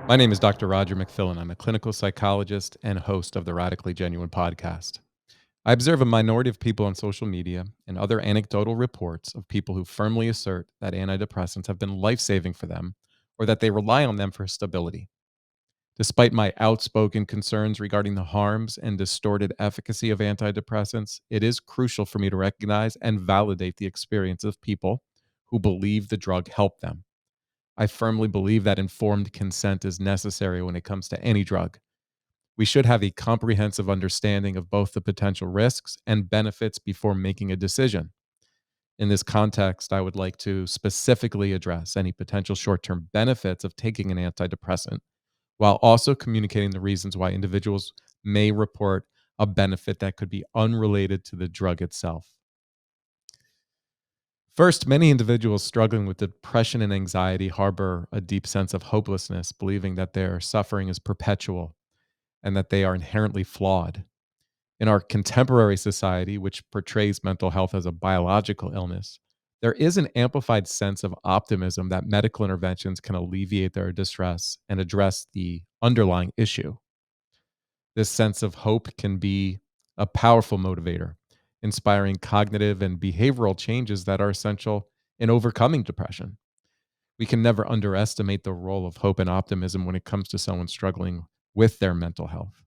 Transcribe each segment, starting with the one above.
My name is Dr. Roger McFillin. I'm a clinical psychologist and host of the Radically Genuine podcast. I observe a minority of people on social media and other anecdotal reports of people who firmly assert that antidepressants have been life saving for them or that they rely on them for stability. Despite my outspoken concerns regarding the harms and distorted efficacy of antidepressants, it is crucial for me to recognize and validate the experience of people who believe the drug helped them. I firmly believe that informed consent is necessary when it comes to any drug. We should have a comprehensive understanding of both the potential risks and benefits before making a decision. In this context, I would like to specifically address any potential short term benefits of taking an antidepressant, while also communicating the reasons why individuals may report a benefit that could be unrelated to the drug itself. First, many individuals struggling with depression and anxiety harbor a deep sense of hopelessness, believing that their suffering is perpetual and that they are inherently flawed. In our contemporary society, which portrays mental health as a biological illness, there is an amplified sense of optimism that medical interventions can alleviate their distress and address the underlying issue. This sense of hope can be a powerful motivator, inspiring cognitive and behavioral changes that are essential in overcoming depression. We can never underestimate the role of hope and optimism when it comes to someone struggling with their mental health.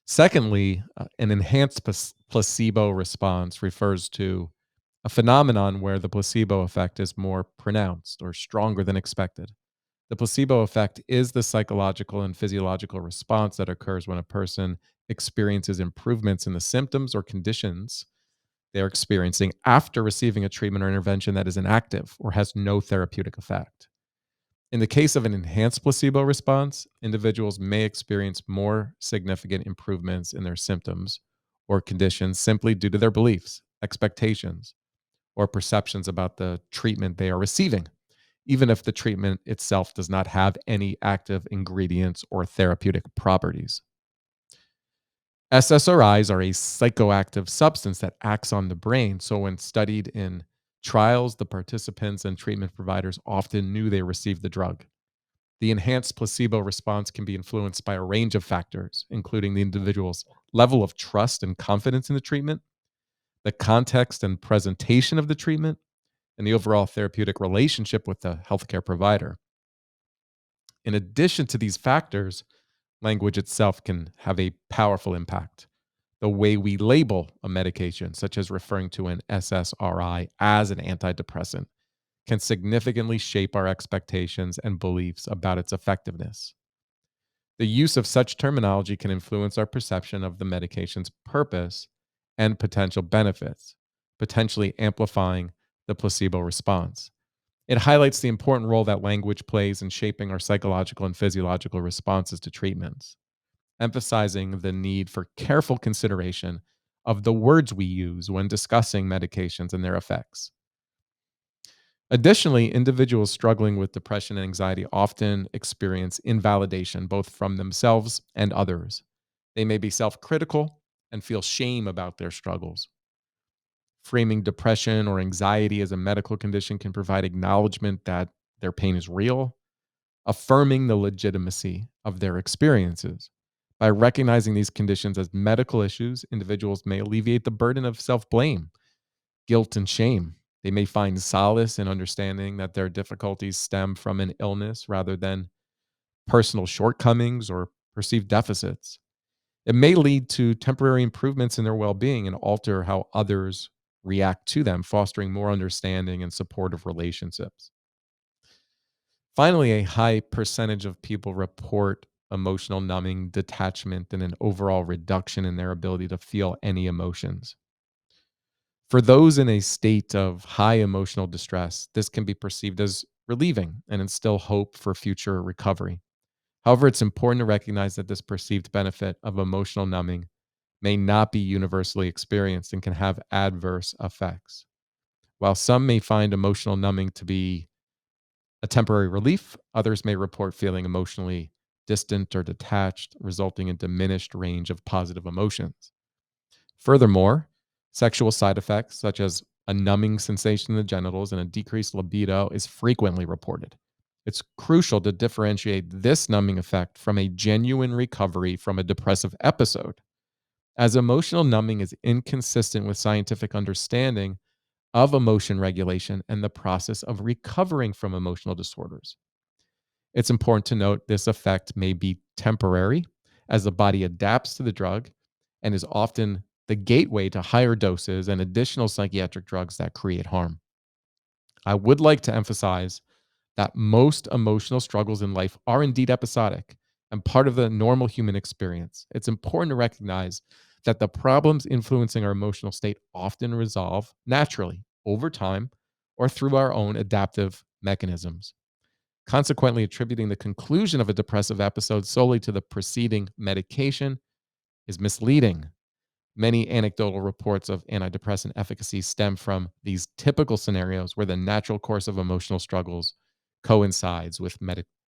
Secondly, an enhanced placebo response refers to a phenomenon where the placebo effect is more pronounced or stronger than expected. The placebo effect is the psychological and physiological response that occurs when a person experiences improvements in the symptoms or conditions they're experiencing after receiving a treatment or intervention that is inactive or has no therapeutic effect. In the case of an enhanced placebo response, individuals may experience more significant improvements in their symptoms or conditions simply due to their beliefs, expectations, or perceptions about the treatment they are receiving, even if the treatment itself does not have any active ingredients or therapeutic properties. SSRIs are a psychoactive substance that acts on the brain. So, when studied in trials, the participants and treatment providers often knew they received the drug. The enhanced placebo response can be influenced by a range of factors, including the individual's level of trust and confidence in the treatment, the context and presentation of the treatment, and the overall therapeutic relationship with the healthcare provider. In addition to these factors, language itself can have a powerful impact. The way we label a medication, such as referring to an SSRI as an antidepressant, can significantly shape our expectations and beliefs about its effectiveness. The use of such terminology can influence our perception of the medication's purpose and potential benefits, potentially amplifying the placebo response. It highlights the important role that language plays in shaping our psychological and physiological responses to treatments, emphasizing the need for careful consideration of the words we use when discussing medications and their effects. Additionally, individuals struggling with depression and anxiety often experience invalidation both from themselves and others. They may be self critical and feel shame about their struggles. Framing depression or anxiety as a medical condition can provide acknowledgement that their pain is real, affirming the legitimacy of their experiences. By recognizing these conditions as medical issues, individuals may alleviate the burden of self blame, guilt, and shame. They may find solace in understanding that their difficulties stem from an illness rather than personal shortcomings or perceived deficits. It may lead to temporary improvements in their well being and alter how others react to them, fostering more understanding and supportive relationships. Finally, a high percentage of people report emotional numbing, detachment, and an overall reduction in their ability to feel any emotions. For those in a state of high emotional distress, this can be perceived as relieving and instill hope for future recovery. However, it's important to recognize that this perceived benefit of emotional numbing may not be universally experienced and can have adverse effects. While some may find emotional numbing to be a temporary relief, others may report feeling emotionally distant or detached, resulting in diminished range of positive emotions. Furthermore, sexual side effects such as a numbing sensation in the genitals and a decreased libido is frequently reported. It's crucial to differentiate this numbing effect from a genuine recovery from a depressive episode, as emotional numbing is inconsistent with scientific understanding of emotion regulation and the process of recovering from emotional disorders. It's important to note this effect may be temporary as the body adapts to the drug and is often the gateway to higher doses and additional psychiatric drugs that create harm. I would like to emphasize that most emotional struggles in life are indeed episodic and part of the normal human experience. It's important to recognize that the problems influencing our emotional state often resolve naturally over time or through our own adaptive mechanisms. Consequently, attributing the conclusion of a depressive episode solely to the preceding medication is misleading. Many anecdotal reports of antidepressant efficacy stem from these typical scenarios where the natural course of emotional struggles coincides with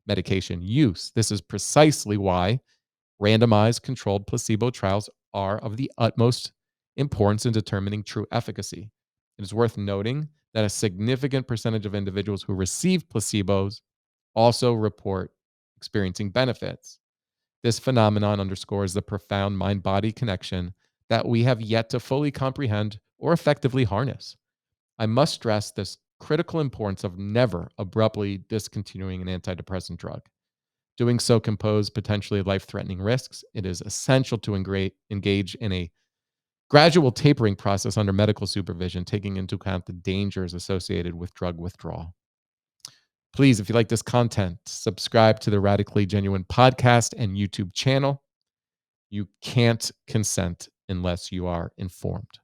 medication use. This is precisely why randomized controlled placebo trials are of the utmost importance in determining true efficacy. It is worth noting that a significant percentage of individuals who receive placebos also report experiencing benefits. This phenomenon underscores the profound mind body connection that we have yet to fully comprehend or effectively harness. I must stress this critical importance of never abruptly discontinuing an antidepressant drug. Doing so can pose potentially life threatening risks. It is essential to engage in a gradual tapering process under medical supervision, taking into account the dangers associated with drug withdrawal. Please, if you like this content, subscribe to the Radically Genuine podcast and YouTube channel. You can't consent unless you are informed.